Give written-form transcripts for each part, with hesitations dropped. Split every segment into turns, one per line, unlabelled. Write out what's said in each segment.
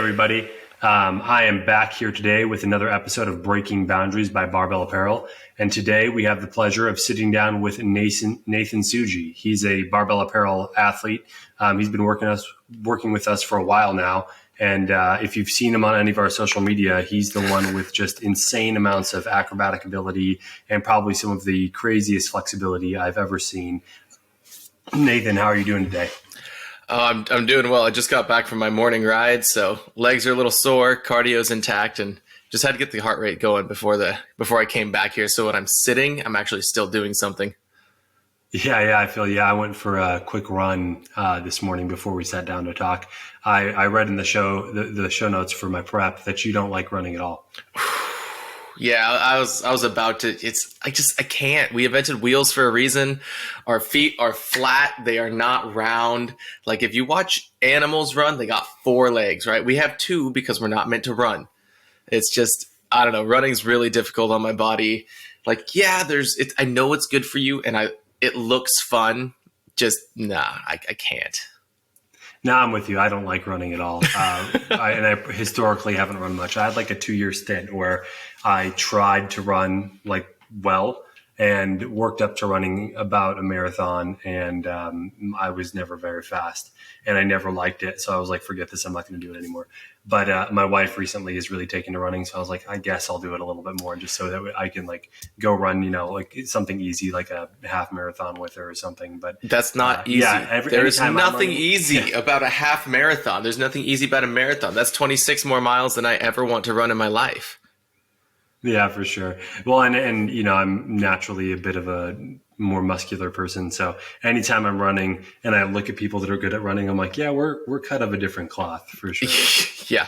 everybody. I am back here today with another episode of Breaking Boundaries by Barbell Apparel. And today we have the pleasure of sitting down with Nathan Tsuji. He's a Barbell Apparel athlete. He's been working with us for a while now. And if you've seen him on any of our social media, he's the one with just insane amounts of acrobatic ability and probably some of the craziest flexibility I've ever seen. Nathan, how are you doing today?
I'm doing well. I just got back from my morning ride, so legs are a little sore, cardio's intact, and just had to get the heart rate going before I came back here. So when I'm sitting, I'm actually still doing something.
Yeah, I feel I went for a quick run this morning before we sat down to talk. I read in the show notes for my prep that you don't like running at all.
Yeah, I was about to. I can't. We invented wheels for a reason. Our feet are flat. They are not round. Like if you watch animals run, they got 4 legs, right? We have 2 because we're not meant to run. It's just, I don't know. Running's really difficult on my body. Like, yeah, I know it's good for you and it looks fun. Just, I can't.
No, I'm with you. I don't like running at all. I historically haven't run much. I had like a 2-year stint where I tried to run well and worked up to running about a marathon, and I was never very fast and I never liked it. So I was like, forget this. I'm not going to do it anymore. But my wife recently is really taken to running. So I was like, I guess I'll do it a little bit more just so that I can go run, something easy, like a half marathon with her or something. But
that's not easy.
Yeah,
there's nothing easy about a half marathon. There's nothing easy about a marathon. That's 26 more miles than I ever want to run in my life.
Yeah, for sure. Well, and I'm naturally a bit of a more muscular person. So anytime I'm running and I look at people that are good at running, I'm like, yeah, we're cut of a different cloth for sure.
Yeah.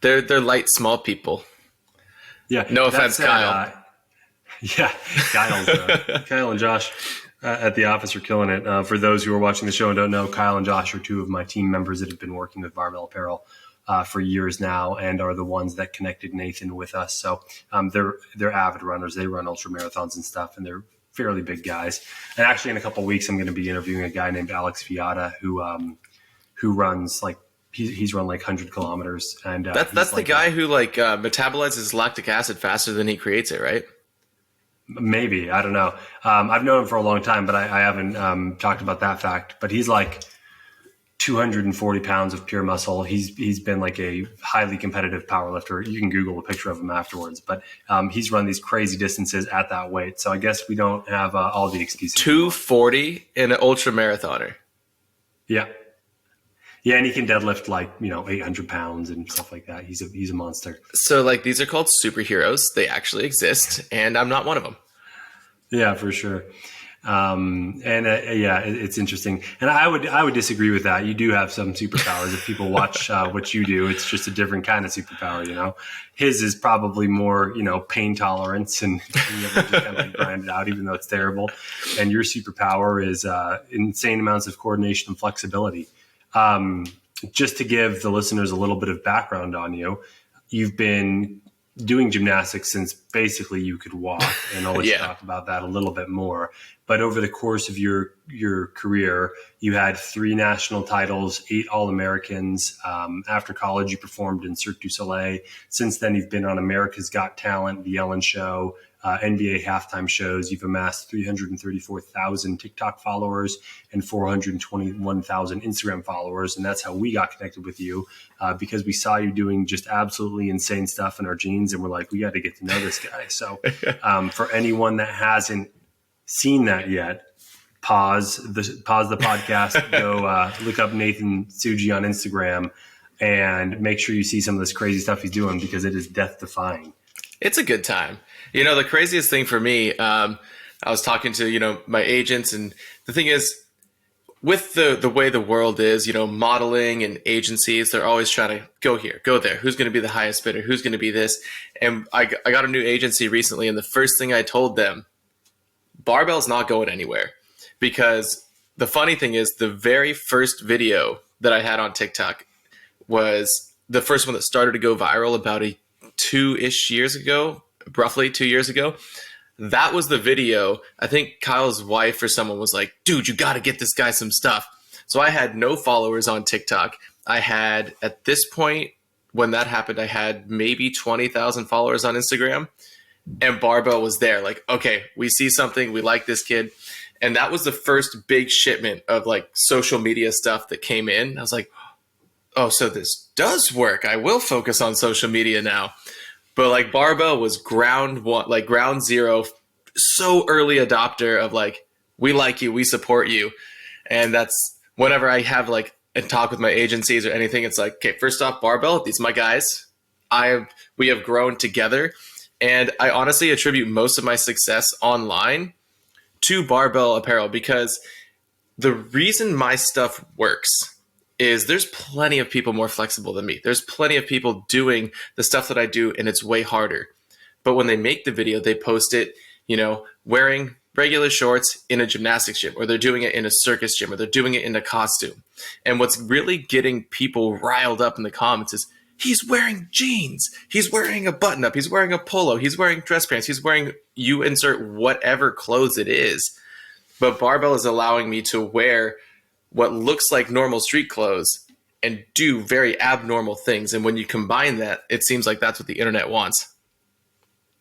They're light, small people.
Yeah.
No offense, Kyle.
Yeah. Kyle and Josh at the office are killing it. For those who are watching the show and don't know, Kyle and Josh are 2 of my team members that have been working with Barbell Apparel for years now, and are the ones that connected Nathan with us. So they're avid runners. They run ultra marathons and stuff, and they're fairly big guys. And actually, in a couple of weeks, I'm going to be interviewing a guy named Alex Fiata who runs he's run 100 kilometers. And
that's the guy who metabolizes lactic acid faster than he creates it, right?
Maybe, I don't know. I've known him for a long time, but I haven't talked about that fact. But he's 240 pounds of pure muscle. He's been a highly competitive powerlifter. You can Google a picture of him afterwards, but he's run these crazy distances at that weight. So I guess we don't have all the excuses.
240 in an ultra marathoner.
Yeah. Yeah. And he can deadlift 800 pounds and stuff like that. He's a monster.
So these are called superheroes. They actually exist, and I'm not one of them.
Yeah, for sure. It's interesting. And I would disagree with that. You do have some superpowers. If people watch what you do, it's just a different kind of superpower, His is probably more, pain tolerance and being able to just kind of grind it out, even though it's terrible. And your superpower is insane amounts of coordination and flexibility. Just to give the listeners a little bit of background on you, you've been doing gymnastics since basically you could walk, and I'll let you talk about that a little bit more. But over the course of your career, you had 3 national titles, 8 All-Americans. After college, you performed in Cirque du Soleil. Since then, you've been on America's Got Talent, The Ellen Show, NBA halftime shows. You've amassed 334,000 TikTok followers and 421,000 Instagram followers. And that's how we got connected with you, because we saw you doing just absolutely insane stuff in our jeans. And we're like, we got to get to know this guy. So for anyone that hasn't seen that yet, pause the podcast, go look up Nathan Tsuji on Instagram and make sure you see some of this crazy stuff he's doing, because it is death defying.
It's a good time. The craziest thing for me, I was talking to, my agents, and the thing is, with the way the world is, modeling and agencies, they're always trying to go here, go there. Who's going to be the highest bidder? Who's going to be this? And I got a new agency recently, and the first thing I told them, barbell's not going anywhere. Because the funny thing is, the very first video that I had on TikTok was the first one that started to go viral about 2-ish years ago, roughly 2 years ago. That was the video. I think Kyle's wife or someone was like, dude, you got to get this guy some stuff. So I had no followers on TikTok. I had, at this point, when that happened, I had maybe 20,000 followers on Instagram, and Barbell was there. Like, okay, we see something, we like this kid. And that was the first big shipment of like social media stuff that came in. I was like, oh, so this does work. I will focus on social media now. But like Barbell was ground one, like ground zero, so early adopter of like, we like you, we support you. And that's whenever I have like a talk with my agencies or anything, it's like, okay, first off, Barbell, these are my guys. We have grown together. And I honestly attribute most of my success online to Barbell Apparel, because the reason my stuff works is there's plenty of people more flexible than me. There's plenty of people doing the stuff that I do, and it's way harder. But when they make the video, they post it, wearing regular shorts in a gymnastics gym, or they're doing it in a circus gym, or they're doing it in a costume. And what's really getting people riled up in the comments is, he's wearing jeans, he's wearing a button up, he's wearing a polo, he's wearing dress pants, he's wearing, you insert whatever clothes it is. But Barbell is allowing me to wear what looks like normal street clothes and do very abnormal things. And when you combine that, it seems like that's what the internet wants.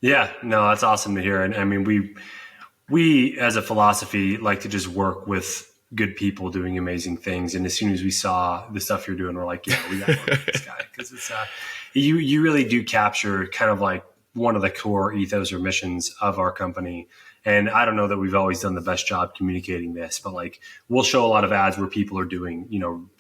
Yeah, no, that's awesome to hear. And I mean, we as a philosophy like to just work with good people doing amazing things. And as soon as we saw the stuff you're doing, we're like, yeah, we got to work with this guy. Because it's you really do capture kind of like one of the core ethos or missions of our company. And I don't know that we've always done the best job communicating this, but like we'll show a lot of ads where people are doing,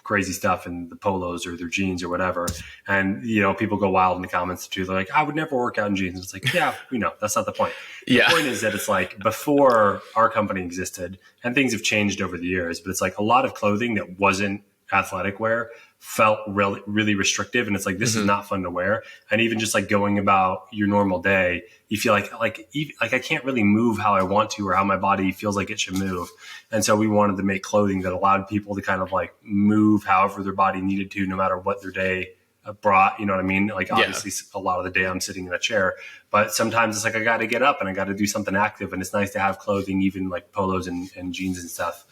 crazy stuff in the polos or their jeans or whatever. And, people go wild in the comments too. They're like, I would never work out in jeans. And it's like, yeah, we know that's not the point.
Yeah.
The point is that it's like before our company existed, and things have changed over the years, but it's like a lot of clothing that wasn't athletic wear felt really, really restrictive. And it's like, this is not fun to wear. And even just like going about your normal day, you feel like I can't really move how I want to, or how my body feels like it should move. And so we wanted to make clothing that allowed people to kind of like move however their body needed to, no matter what their day brought, you know what I mean? Like obviously a lot of the day I'm sitting in a chair, but sometimes it's like, I got to get up and I got to do something active. And it's nice to have clothing, even like polos and jeans and stuff,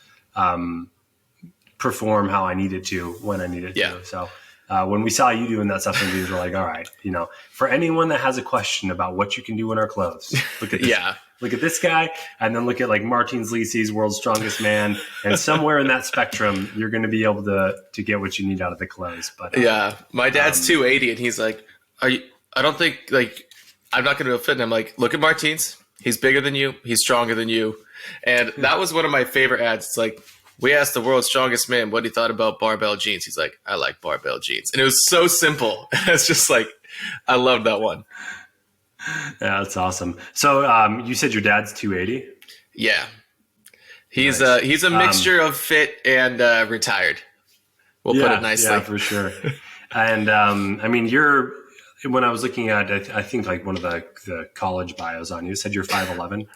perform how I needed to when I needed to. So when we saw you doing that stuff, we were like, all right, for anyone that has a question about what you can do in our clothes, look at this. Look at this guy, and then look at like Martins Lisi's World's Strongest Man, and somewhere in that spectrum, you're going to be able to get what you need out of the clothes. But
my dad's 280, and he's like, I don't think like I'm not going to fit. And I'm like, look at Martins. He's bigger than you. He's stronger than you. And that was one of my favorite ads. It's like, we asked the world's strongest man what he thought about barbell jeans. He's like, I like barbell jeans. And it was so simple. It's just like, I love that one.
Yeah, that's awesome. So you said your dad's 280?
Yeah. He's
Nice.
He's a mixture of fit and retired. We'll put it nicely.
Yeah, for sure. And I mean, when I was looking at, I think like one of the college bios on you, it said you're 5'11".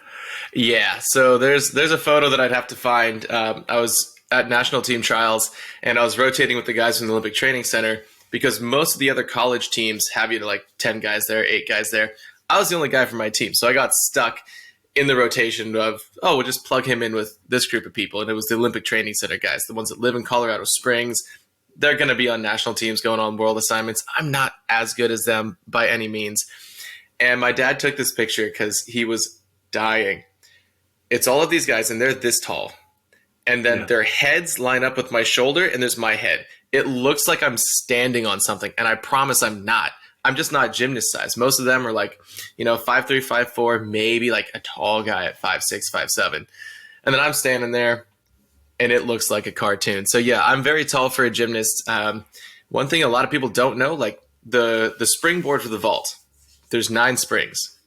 Yeah. So there's a photo that I'd have to find. I was at national team trials, and I was rotating with the guys from the Olympic Training Center, because most of the other college teams have you to like 10 guys there, 8 guys there. I was the only guy from my team. So I got stuck in the rotation of, we'll just plug him in with this group of people. And it was the Olympic Training Center guys, the ones that live in Colorado Springs. They're going to be on national teams going on world assignments. I'm not as good as them by any means. And my dad took this picture because he was dying. It's all of these guys, and they're this tall. And then their heads line up with my shoulder, and there's my head. It looks like I'm standing on something, and I promise I'm not. I'm just not gymnast size. Most of them are like, 5'3", 5'4", maybe like a tall guy at 5'6", 5'7". And then I'm standing there, and it looks like a cartoon. So yeah, I'm very tall for a gymnast. One thing a lot of people don't know, like the springboard for the vault, there's 9 springs.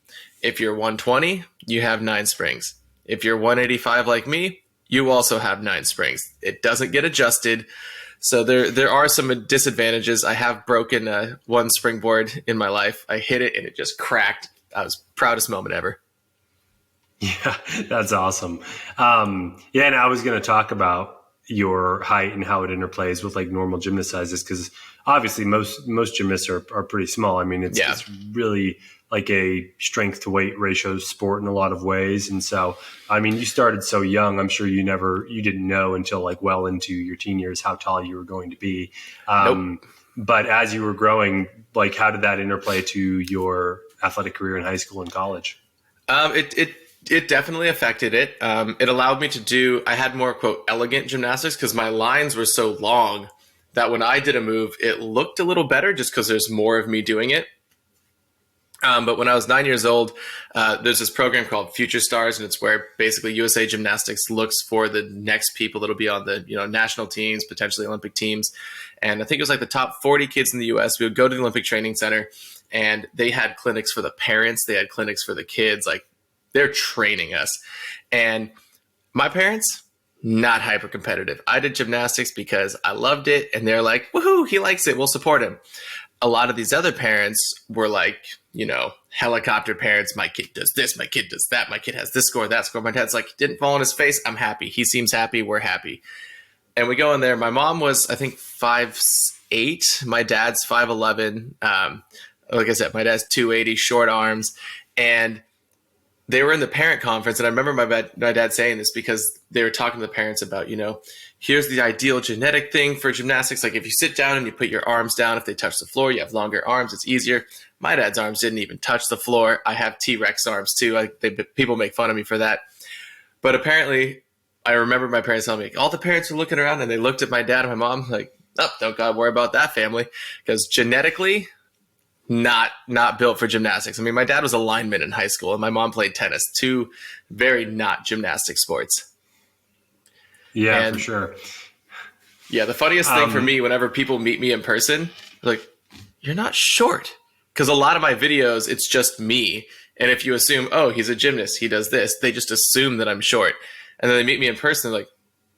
If you're 120, you have 9 springs. If you're 185 like me, you also have 9 springs. It doesn't get adjusted. So there are some disadvantages. I have broken one springboard in my life. I hit it and it just cracked. I was proudest moment ever.
Yeah, that's awesome. And I was going to talk about your height and how it interplays with like normal gymnast sizes, because obviously most gymnasts are pretty small. I mean, it's really like a strength to weight ratio sport in a lot of ways. And so, I mean, you started so young. I'm sure you didn't know until like well into your teen years how tall you were going to be.
Nope.
But as you were growing, like how did that interplay to your athletic career in high school and college?
It definitely affected it. It allowed me to do, I had more, quote, elegant gymnastics because my lines were so long that when I did a move, it looked a little better just because there's more of me doing it. But when I was 9 years old, there's this program called Future Stars, and it's where basically USA Gymnastics looks for the next people that'll be on the national teams, potentially Olympic teams. And I think it was like the top 40 kids in the US. We would go to the Olympic Training Center, and they had clinics for the parents. They had clinics for the kids. Like, they're training us. And my parents, not hyper competitive. I did gymnastics because I loved it, and they're like, woohoo, he likes it, we'll support him. A lot of these other parents were like, helicopter parents. My kid does this, my kid does that, my kid has this score, that score. My dad's like, didn't fall on his face, I'm happy. He seems happy, we're happy. And we go in there. My mom was, I think, 5'8". My dad's 5'11". Like I said, my dad's 280, short arms. And they were in the parent conference, and I remember my dad saying this because they were talking to the parents about, here's the ideal genetic thing for gymnastics. Like if you sit down and you put your arms down, if they touch the floor, you have longer arms, it's easier. My dad's arms didn't even touch the floor. I have T-Rex arms too. People make fun of me for that. But apparently, I remember my parents telling me, all the parents were looking around and they looked at my dad and my mom like, oh, don't God worry about that family. Because genetically, not built for gymnastics. I mean, my dad was a lineman in high school and my mom played tennis, two very not gymnastic sports.
Yeah, for sure.
Yeah, the funniest thing for me, whenever people meet me in person, they're like, you're not short. Because a lot of my videos, it's just me. And if you assume, oh, he's a gymnast, he does this, they just assume that I'm short. And then they meet me in person, they're like,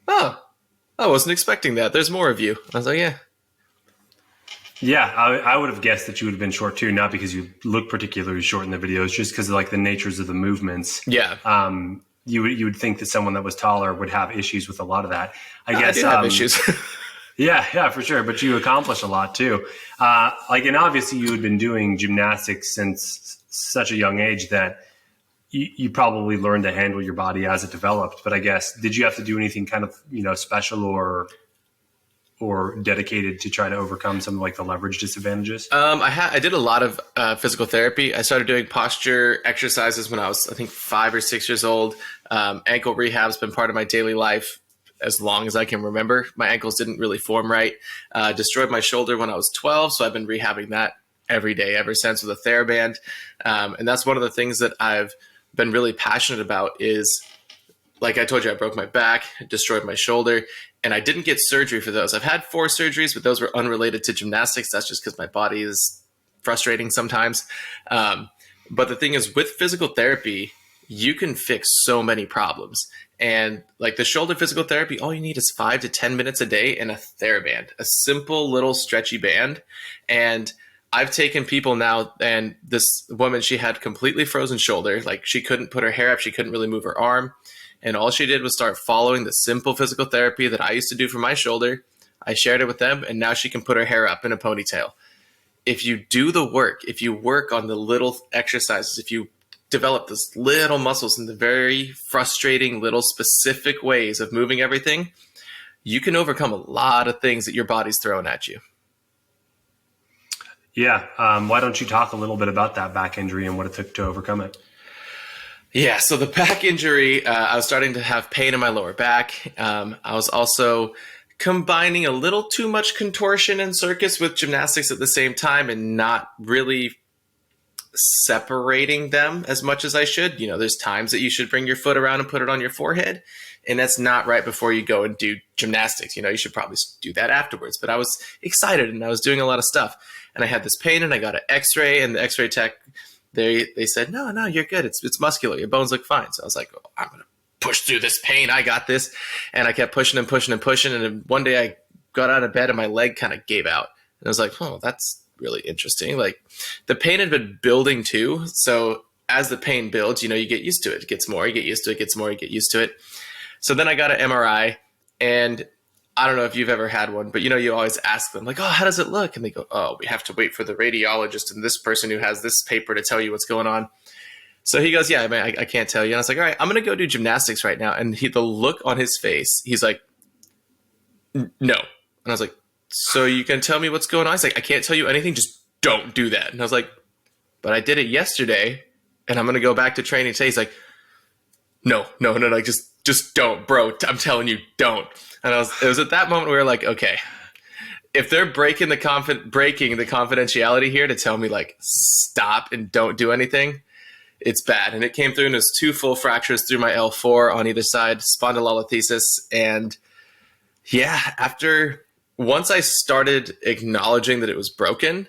oh, I wasn't expecting that. There's more of you. I was like, yeah.
Yeah, I would have guessed that you would have been short too, not because you look particularly short in the videos, just because of like the natures of the movements.
Yeah.
You would think that someone that was taller would have issues with a lot of that. I guess
I do have issues.
Yeah, for sure. But you accomplish a lot too. And obviously you had been doing gymnastics since such a young age that you probably learned to handle your body as it developed. But I guess, did you have to do anything kind of, special or dedicated to try to overcome some of like the leverage disadvantages?
I did a lot of physical therapy. I started doing posture exercises when I was, I think, 5 or 6 years old. Ankle rehab's been part of my daily life as long as I can remember. My ankles didn't really form right. Destroyed my shoulder when I was 12, so I've been rehabbing that every day ever since with a TheraBand. And that's one of the things that I've been really passionate about is, like I told you, I broke my back, destroyed my shoulder, and I didn't get surgery for those. I've had 4 surgeries, but those were unrelated to gymnastics. That's just because my body is frustrating sometimes. But the thing is, with physical therapy, you can fix so many problems. And like the shoulder physical therapy, all you need is 5 to 10 minutes a day and a TheraBand, a simple little stretchy band. And I've taken people now, and this woman, she had completely frozen shoulder. Like she couldn't put her hair up. She couldn't really move her arm. And all she did was start following the simple physical therapy that I used to do for my shoulder. I shared it with them, and now she can put her hair up in a ponytail. If you do the work, if you work on the little exercises, if you develop those little muscles in the very frustrating little specific ways of moving everything, you can overcome a lot of things that your body's throwing at you.
Yeah. Why don't you talk a little bit about that back injury and what it took to overcome it?
Yeah, so the back injury, I was starting to have pain in my lower back. I was also combining a little too much contortion and circus with gymnastics at the same time and not really separating them as much as I should. There's times that you should bring your foot around and put it on your forehead, and that's not right before you go and do gymnastics. You should probably do that afterwards. But I was excited and I was doing a lot of stuff, and I had this pain, and I got an x-ray, and the x-ray tech, they said, no, you're good. It's muscular. Your bones look fine. So I was like, oh, I'm going to push through this pain. I got this. And I kept pushing and pushing and pushing. And then one day I got out of bed and my leg kind of gave out. And I was like, oh, that's really interesting. Like the pain had been building too. So as the pain builds, you get used to it. It gets more, you get used to it, gets more, you get used to it. So then I got an MRI, and I don't know if you've ever had one, but you always ask them like, oh, how does it look? And they go, oh, we have to wait for the radiologist and this person who has this paper to tell you what's going on. So he goes, yeah, man, I can't tell you. And I was like, all right, I'm going to go do gymnastics right now. And the look on his face, he's like, no. And I was like, so you can tell me what's going on? He's like, I can't tell you anything. Just don't do that. And I was like, but I did it yesterday and I'm going to go back to training today. He's like, no, like just don't, bro. I'm telling you, don't. And it was at that moment where we were like, okay, if they're breaking the confidentiality here to tell me like, stop and don't do anything, it's bad. And it came through and there's 2 full fractures through my L4 on either side, spondylolisthesis. And yeah, once I started acknowledging that it was broken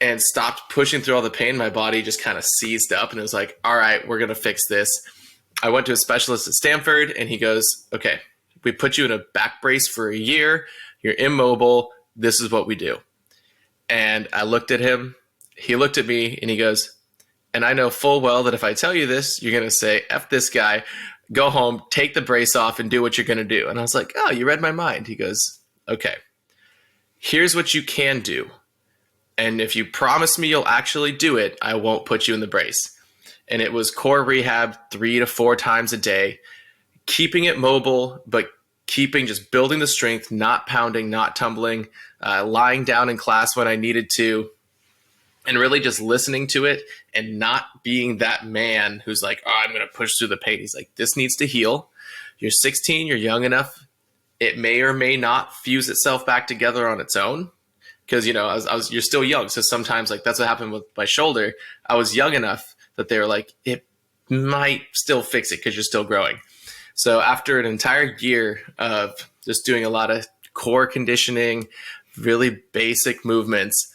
and stopped pushing through all the pain, my body just kind of seized up and it was like, all right, we're going to fix this. I went to a specialist at Stanford and he goes, okay, we put you in a back brace for a year. You're immobile. This is what we do. And I looked at him. He looked at me and he goes, and I know full well that if I tell you this, you're going to say, F this guy, go home, take the brace off and do what you're going to do. And I was like, oh, you read my mind. He goes, okay, here's what you can do. And if you promise me you'll actually do it, I won't put you in the brace. And it was core rehab 3 to 4 times a day, keeping it mobile, but just building the strength, not pounding, not tumbling, lying down in class when I needed to, and really just listening to it and not being that man who's like, oh, I'm going to push through the pain. He's like, this needs to heal. You're 16. You're young enough. It may or may not fuse itself back together on its own. Because, you're still young. So sometimes like that's what happened with my shoulder. I was young enough that they were like, it might still fix it because you're still growing. So after an entire year of just doing a lot of core conditioning, really basic movements,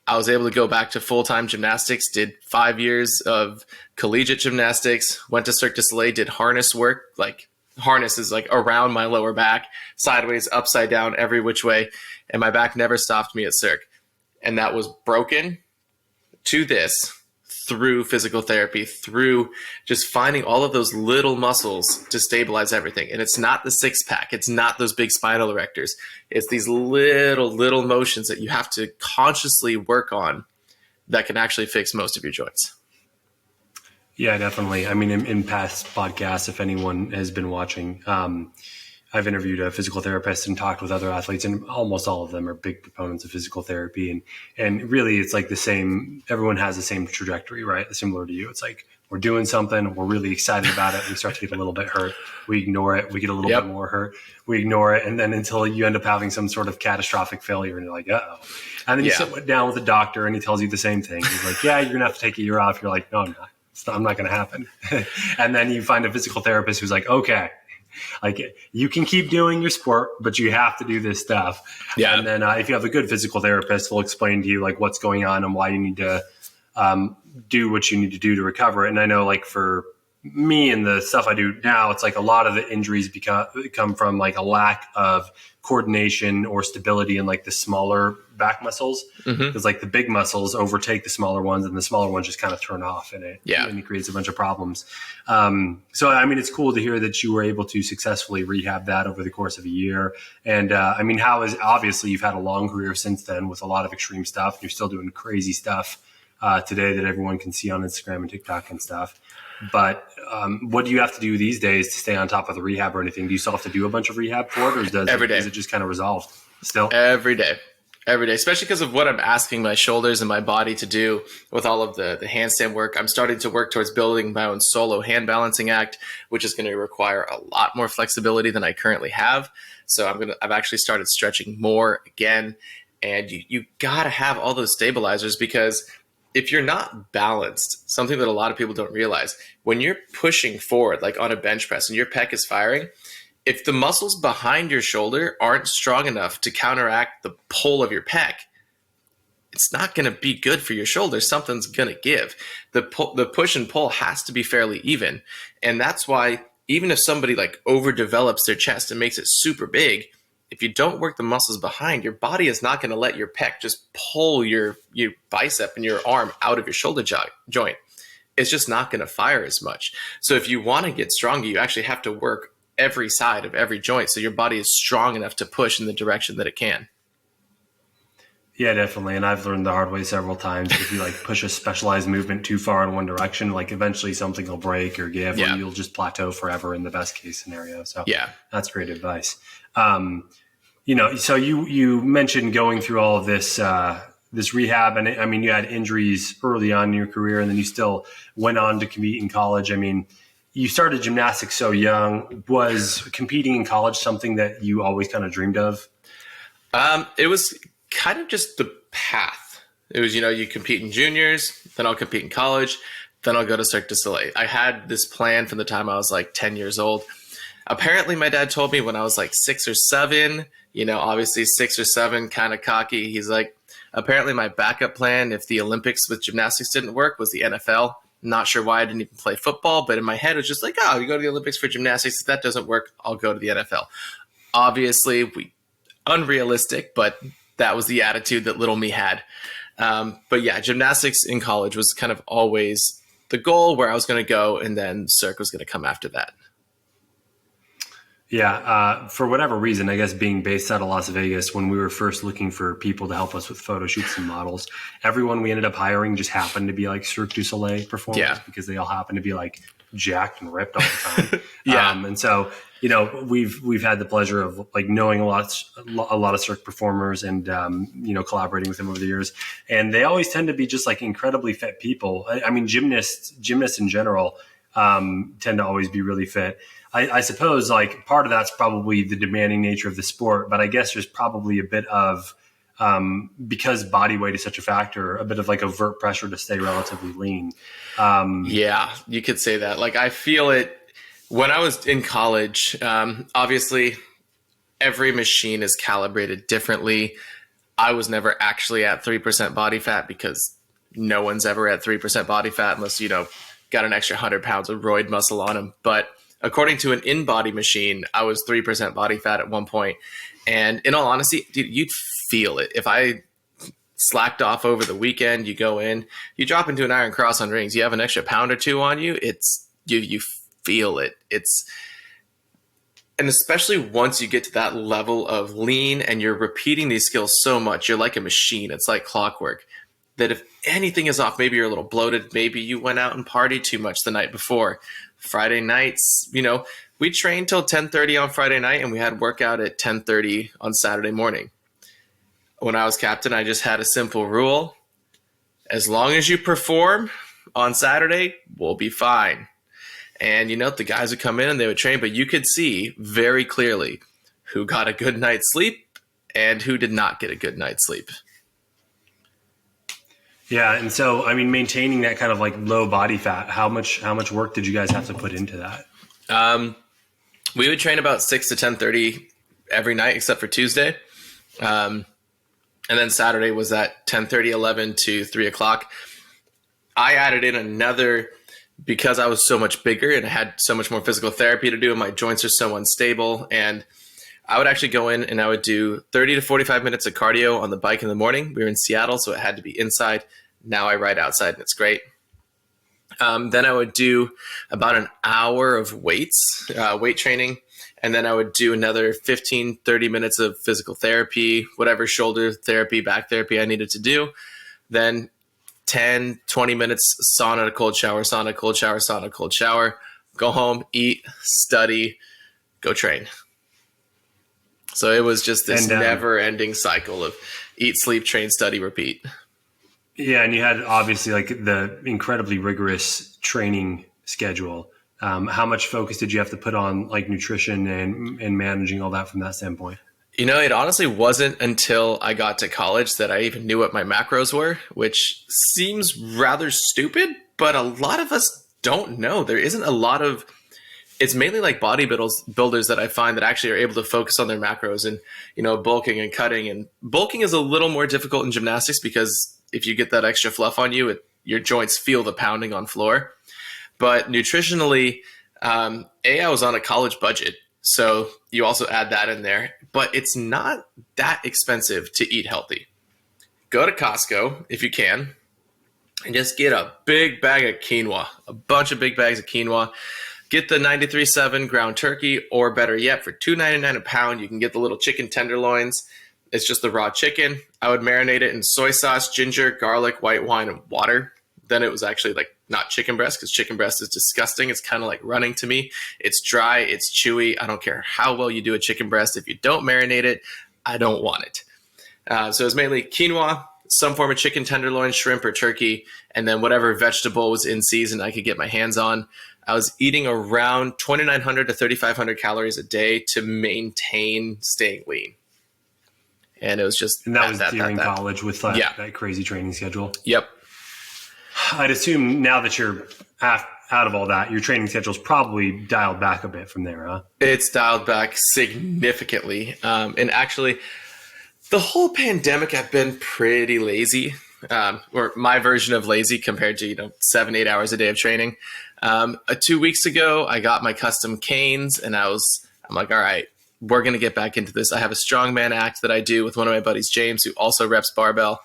I was able to go back to full-time gymnastics, did 5 years of collegiate gymnastics, went to Cirque du Soleil, did harness work. Like harness is like around my lower back, sideways, upside down, every which way. And my back never stopped me at Cirque. And that was broken to this through physical therapy, through just finding all of those little muscles to stabilize everything. And it's not the 6-pack. It's not those big spinal erectors. It's these little motions that you have to consciously work on that can actually fix most of your joints.
Yeah, definitely. I mean, in past podcasts, if anyone has been watching, I've interviewed a physical therapist and talked with other athletes, and almost all of them are big proponents of physical therapy. And really, it's like the same. Everyone has the same trajectory, right? Similar to you. It's like we're doing something, we're really excited about it. We start to get a little bit hurt. We ignore it. We get a little bit more hurt. We ignore it. And then until you end up having some sort of catastrophic failure and you're like, uh-oh. And then you sit down with a doctor and he tells you the same thing. He's like, yeah, you're going to have to take a year off. You're like, no, I'm not. It's not going to happen. And then you find a physical therapist who's like, okay, like you can keep doing your sport, but you have to do this stuff. Yeah. And then if you have a good physical therapist, they'll explain to you like what's going on and why you need to do what you need to do to recover. And I know like for me and the stuff I do now, it's like a lot of the injuries come from like a lack of coordination or stability in like the smaller back muscles. Because like the big muscles overtake the smaller ones and the smaller ones just kind of turn off and it creates a bunch of problems. So, I mean, it's cool to hear that you were able to successfully rehab that over the course of a year. And I mean, obviously you've had a long career since then with a lot of extreme stuff. You're still doing crazy stuff today that everyone can see on Instagram and TikTok and stuff. But what do you have to do these days to stay on top of the rehab or anything? Do you still have to do a bunch of rehab for it, or is it just kind of resolved still?
Every day, especially because of what I'm asking my shoulders and my body to do with all of the handstand work. I'm starting to work towards building my own solo hand balancing act, which is going to require a lot more flexibility than I currently have. So I've actually started stretching more again. And you got to have all those stabilizers, because if you're not balanced, something that a lot of people don't realize, when you're pushing forward, like on a bench press and your pec is firing, if the muscles behind your shoulder aren't strong enough to counteract the pull of your pec, it's not going to be good for your shoulder. Something's going to give. The push and pull has to be fairly even. And that's why even if somebody like overdevelops their chest and makes it super big, if you don't work the muscles behind, your body is not going to let your pec just pull your bicep and your arm out of your shoulder joint. It's just not going to fire as much. So if you want to get stronger, you actually have to work every side of every joint. So your body is strong enough to push in the direction that it can.
Yeah, definitely. And I've learned the hard way several times. If you like push a specialized movement too far in one direction, like eventually something will break or give, or you'll just plateau forever in the best case scenario. So that's great advice. So you mentioned going through all of this, this rehab, and I mean, you had injuries early on in your career, and then you still went on to compete in college. I mean, you started gymnastics so young. Was competing in college something that you always kind of dreamed of?
It was kind of just the path. It was, you compete in juniors, then I'll compete in college, then I'll go to Cirque du Soleil. I had this plan from the time I was like 10 years old. Apparently my dad told me when I was like 6 or 7, obviously 6 or 7, kind of cocky. He's like, apparently my backup plan, if the Olympics with gymnastics didn't work, was the NFL. Not sure why I didn't even play football, but in my head it was just like, oh, you go to the Olympics for gymnastics. If that doesn't work, I'll go to the NFL. Obviously, unrealistic, but that was the attitude that little me had. But yeah, gymnastics in college was kind of always the goal, where I was going to go, and then Cirque was going to come after that.
Yeah, for whatever reason, I guess being based out of Las Vegas, when we were first looking for people to help us with photo shoots and models, everyone we ended up hiring just happened to be like Cirque du Soleil performers, because they all happened to be like jacked and ripped all the time. And so, we've had the pleasure of like knowing a lot of Cirque performers and, collaborating with them over the years. And they always tend to be just like incredibly fit people. I mean, gymnasts in general tend to always be really fit. I suppose like part of that's probably the demanding nature of the sport, but I guess there's probably a bit of, because body weight is such a factor, a bit of like overt pressure to stay relatively lean.
Yeah, you could say that. Like I feel it when I was in college. Obviously, every machine is calibrated differently. I was never actually at 3% body fat, because no one's ever at 3% body fat unless, got an extra 100 pounds of roid muscle on them. But according to an in-body machine, I was 3% body fat at one point. And in all honesty, dude, you'd feel it. If I slacked off over the weekend, you go in, you drop into an iron cross on rings, you have an extra pound or 2 on you, you feel it. And especially once you get to that level of lean and you're repeating these skills so much, you're like a machine. It's like clockwork. That if anything is off, maybe you're a little bloated, maybe you went out and partied too much the night before. Friday nights, we trained till 10:30 on Friday night, and we had workout at 10:30 on Saturday morning. When I was captain, I just had a simple rule. As long as you perform on Saturday, we'll be fine. And, the guys would come in and they would train, but you could see very clearly who got a good night's sleep and who did not get a good night's sleep.
Yeah. And so, I mean, maintaining that kind of like low body fat, how much work did you guys have to put into that?
We would train about 6 to 10:30 every night, except for Tuesday. And then Saturday was at 10:30, 11 to 3 o'clock. I added in another, because I was so much bigger and I had so much more physical therapy to do, and my joints are so unstable. And I would actually go in and I would do 30 to 45 minutes of cardio on the bike in the morning. We were in Seattle, so it had to be inside. Now I ride outside and it's great. Then I would do about an hour of weight training. And then I would do another 15, 30 minutes of physical therapy, whatever shoulder therapy, back therapy I needed to do. Then 10, 20 minutes sauna to cold shower, sauna, cold shower, sauna, cold shower. Go home, eat, study, go train. So it was just this never-ending cycle of eat, sleep, train, study, repeat.
Yeah, and you had obviously like the incredibly rigorous training schedule. How much focus did you have to put on like nutrition and managing all that from that standpoint?
It honestly wasn't until I got to college that I even knew what my macros were, which seems rather stupid, but a lot of us don't know. There isn't a lot of, it's mainly like bodybuilders that I find that actually are able to focus on their macros and, bulking and cutting. And bulking is a little more difficult in gymnastics because if you get that extra fluff on you, your joints feel the pounding on floor. But nutritionally, I was on a college budget. So you also add that in there, but it's not that expensive to eat healthy. Go to Costco if you can and just get a big bag of quinoa, a bunch of big bags of quinoa. get the 93.7 ground turkey, or better yet, for $2.99 a pound, you can get the little chicken tenderloins. It's just the raw chicken. I would marinate it in soy sauce, ginger, garlic, white wine, and water. Then it was actually like not chicken breast, because chicken breast is disgusting. It's kind of like running to me. It's dry. It's chewy. I don't care how well you do a chicken breast. If you don't marinate it, I don't want it. So it was mainly quinoa, some form of chicken tenderloin, shrimp, or turkey, and then whatever vegetable was in season I could get my hands on. I was eating around 2,900 to 3,500 calories a day to maintain staying lean. And it was just...
And that was during college with that crazy training schedule?
Yep.
I'd assume now that you're out of all that, your training schedule's probably dialed back a bit from there, huh?
It's dialed back significantly. And actually, the whole pandemic, I've been pretty lazy, or my version of lazy compared to 7-8 hours a day of training. 2 weeks ago, I got my custom canes, and I'm like, all right, we're going to get back into this. I have a strongman act that I do with one of my buddies, James, who also reps barbell.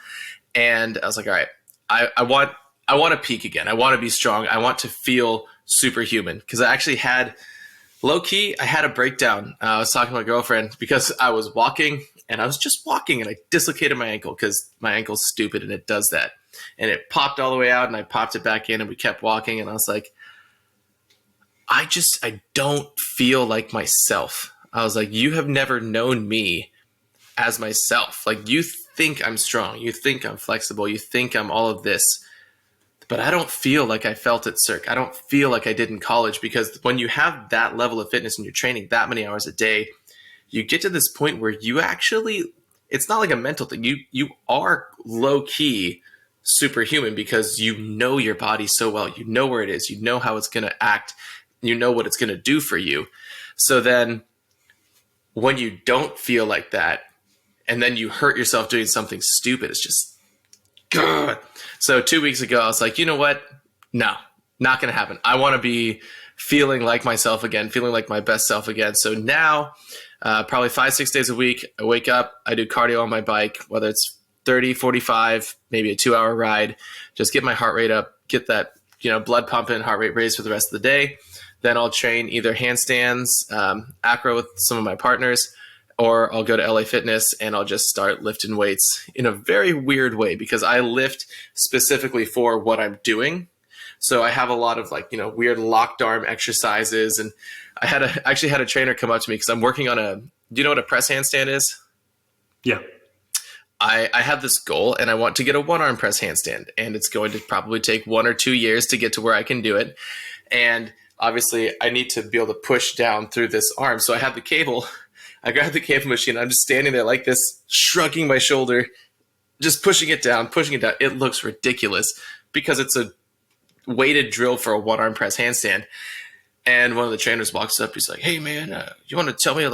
And I was like, all right, I want to peak again. I want to be strong. I want to feel superhuman, because I actually had low key. I had a breakdown. I was talking to my girlfriend because I was walking, and I was just walking, and I dislocated my ankle, because my ankle's stupid and it does that. And it popped all the way out, and I popped it back in, and we kept walking. And I was like, I don't feel like myself. I was like, you have never known me as myself. Like, you think I'm strong. You think I'm flexible. You think I'm all of this. But I don't feel like I felt at Cirque. I don't feel like I did in college, because when you have that level of fitness and you're training that many hours a day, you get to this point where you actually, it's not like a mental thing. You are low key superhuman, because you know your body so well. You know where it is. You know how it's going to act. You know what it's going to do for you. So then when you don't feel like that, and then you hurt yourself doing something stupid, it's just, God. So 2 weeks ago, I was like, you know what? No, not going to happen. I want to be feeling like myself again, feeling like my best self again. So now, probably 5-6 days a week, I wake up, I do cardio on my bike, whether it's 30, 45, maybe a 2-hour ride, just get my heart rate up, get that, blood pumping, heart rate raised for the rest of the day. Then I'll train either handstands, acro with some of my partners, or I'll go to LA Fitness and I'll just start lifting weights in a very weird way, because I lift specifically for what I'm doing. So I have a lot of weird locked arm exercises. And I actually had a trainer come up to me, because I'm working on do you know what a press handstand is?
Yeah.
I have this goal, and I want to get a one-arm press handstand, and it's going to probably take 1 or 2 years to get to where I can do it. And obviously I need to be able to push down through this arm. So I have the cable. I grabbed the cable machine. I'm just standing there like this, shrugging my shoulder, just pushing it down, pushing it down. It looks ridiculous, because it's a weighted drill for a one-arm press handstand. And one of the trainers walks up. He's like, hey, man, you want to tell me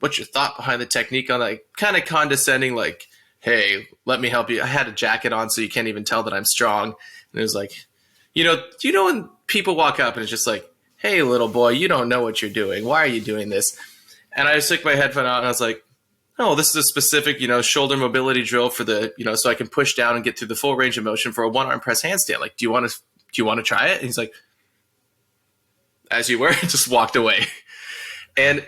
what's your thought behind the technique on that? Kind of condescending, like, hey, let me help you. I had a jacket on, so you can't even tell that I'm strong. And it was like, do you know when people walk up and it's just like, hey, little boy, you don't know what you're doing. Why are you doing this? And I just took my headphone out, and I was like, oh, this is a specific, shoulder mobility drill for the, so I can push down and get through the full range of motion for a one-arm press handstand. Like, do you want to try it? And he's like, as you were, just walked away. And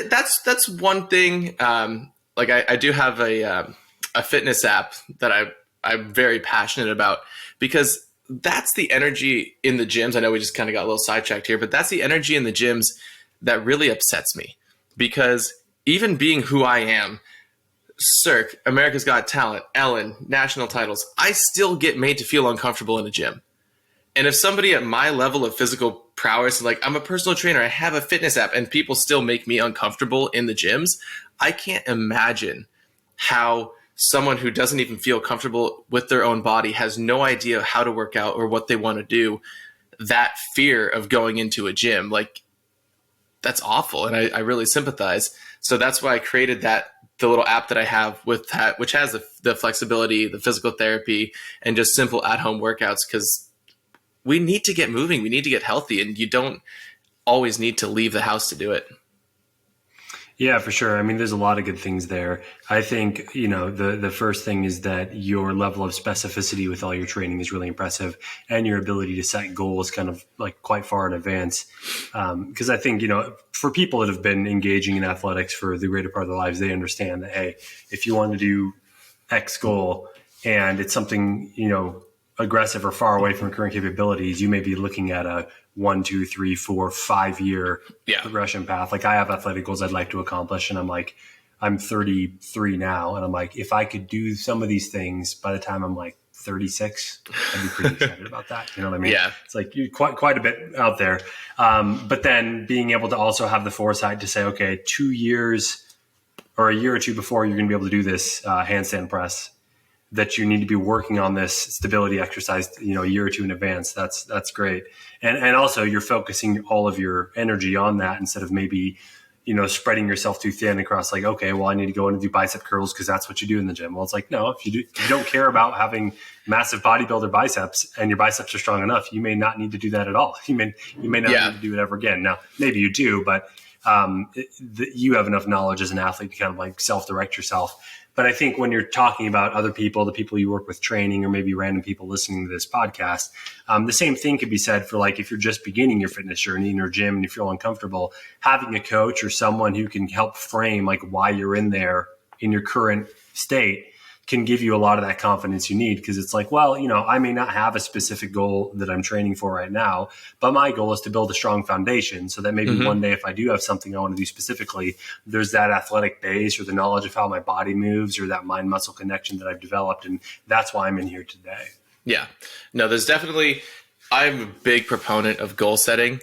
that's one thing. I do have a fitness app that I'm very passionate about, because that's the energy in the gyms. I know we just kind of got a little sidetracked here, but that's the energy in the gyms that really upsets me, because even being who I am, Cirque, America's Got Talent, Ellen, national titles, I still get made to feel uncomfortable in a gym. And if somebody at my level of physical prowess, like, I'm a personal trainer, I have a fitness app, and people still make me uncomfortable in the gyms, I can't imagine how someone who doesn't even feel comfortable with their own body, has no idea how to work out or what they want to do, that fear of going into a gym, like, that's awful. And I really sympathize. So that's why I created the little app that I have with that, which has the flexibility, the physical therapy, and just simple at-home workouts, because we need to get moving. We need to get healthy, and you don't always need to leave the house to do it.
Yeah, for sure. I mean, there's a lot of good things there. I think, the first thing is that your level of specificity with all your training is really impressive, and your ability to set goals kind of like quite far in advance. Because I think, for people that have been engaging in athletics for the greater part of their lives, they understand that, hey, if you want to do X goal and it's something, aggressive or far away from current capabilities, you may be looking at a 1, 2, 3, 4, 5 year progression path. Like I have athletic goals I'd like to accomplish, and I'm 33 now, and I'm like, if I could do some of these things by the time I'm like 36, I'd be pretty excited about that. You know what I mean?
Yeah.
It's like quite a bit out there. But then being able to also have the foresight to say, okay, 2 years or a year or two before you're going to be able to do this handstand press, that you need to be working on this stability exercise, a year or two in advance. That's great. And also you're focusing all of your energy on that instead of maybe, spreading yourself too thin across like, okay, well, I need to go in and do bicep curls because that's what you do in the gym. Well, it's like, no, if you don't care about having massive bodybuilder biceps and your biceps are strong enough, you may not need to do that at all. You may not need to do it ever again. Now, maybe you do, but you have enough knowledge as an athlete to kind of like self-direct yourself. But I think when you're talking about other people, the people you work with training, or maybe random people listening to this podcast, the same thing could be said for like if you're just beginning your fitness journey in your gym and you feel uncomfortable, having a coach or someone who can help frame like why you're in there in your current state can give you a lot of that confidence you need. Because it's like, well, I may not have a specific goal that I'm training for right now, but my goal is to build a strong foundation so that maybe one day if I do have something I want to do specifically, there's that athletic base or the knowledge of how my body moves or that mind muscle connection that I've developed. And that's why I'm in here today.
Yeah. No, I'm a big proponent of goal setting.